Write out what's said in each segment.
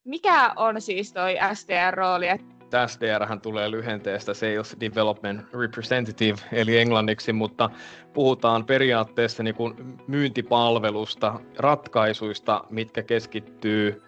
Mikä on siis toi SDR-rooli? SDRhän tulee lyhenteestä Sales Development Representative, eli englanniksi, mutta puhutaan periaatteessa niin kuin myyntipalvelusta, ratkaisuista, mitkä keskittyy,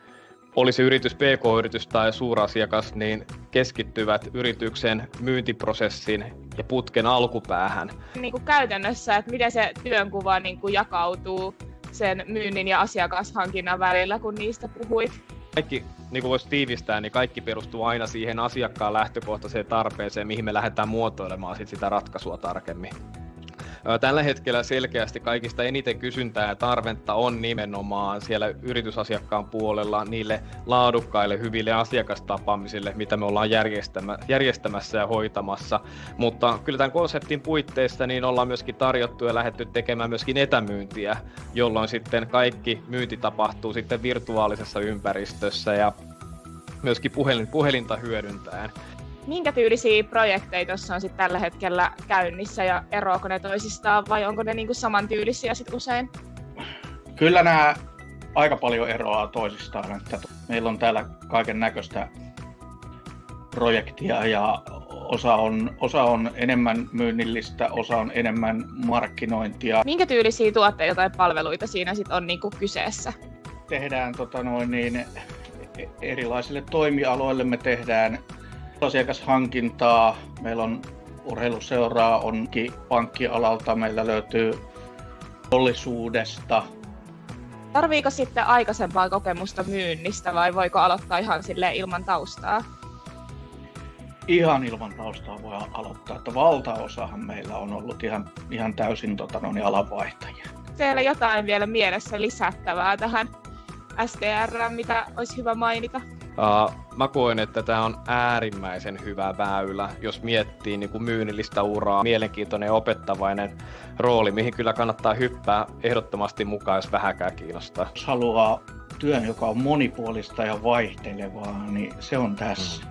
olisi yritys PK-yritys tai suurasiakas, niin keskittyvät yrityksen myyntiprosessin ja putken alkupäähän. Niin kuin käytännössä, että miten se työnkuva niin kuin jakautuu sen myynnin ja asiakashankinnan välillä, kun niistä puhuit? Kaikki, niin kuin voisi tiivistää, niin kaikki perustuu aina siihen asiakkaan lähtökohtaiseen tarpeeseen, mihin me lähdetään muotoilemaan sitä ratkaisua tarkemmin. Tällä hetkellä selkeästi kaikista eniten kysyntää ja tarvetta on nimenomaan siellä yritysasiakkaan puolella niille laadukkaille, hyville asiakastapaamisille, mitä me ollaan järjestämässä ja hoitamassa. Mutta kyllä tämän konseptin puitteissa niin ollaan myöskin tarjottu ja lähdetty tekemään myöskin etämyyntiä, jolloin sitten kaikki myynti tapahtuu sitten virtuaalisessa ympäristössä ja myöskin puhelinta hyödyntäen. Minkä tyylisiä projekteja tuossa on sitten tällä hetkellä käynnissä ja eroako ne toisistaan vai onko ne niinku samantyylisiä sitten usein? Kyllä nämä aika paljon eroaa toisistaan. Että meillä on täällä kaiken näköistä projektia ja osa on enemmän myynnillistä, osa on enemmän markkinointia. Minkä tyylisiä tuotteita tai palveluita siinä sitten on niinku kyseessä? Tehdään erilaisille toimialoille me tehdään asiakashankintaa, meillä on urheiluseuraa, onkin pankkialalta, meillä löytyy teollisuudesta. Tarviiko sitten aikaisempaa kokemusta myynnistä vai voiko aloittaa ihan silleen ilman taustaa? Ihan ilman taustaa voi aloittaa, että valtaosahan meillä on ollut ihan täysin alanvaihtajia. Teillä jotain vielä mielessä lisättävää tähän SDR, mitä olisi hyvä mainita? Mä koen, että tämä on äärimmäisen hyvä väylä, jos miettii niin kuin myynnillistä uraa, mielenkiintoinen ja opettavainen rooli, mihin kyllä kannattaa hyppää ehdottomasti mukaan, jos vähäkään kiinnostaa. Jos haluaa työn, joka on monipuolista ja vaihtelevaa, niin se on tässä.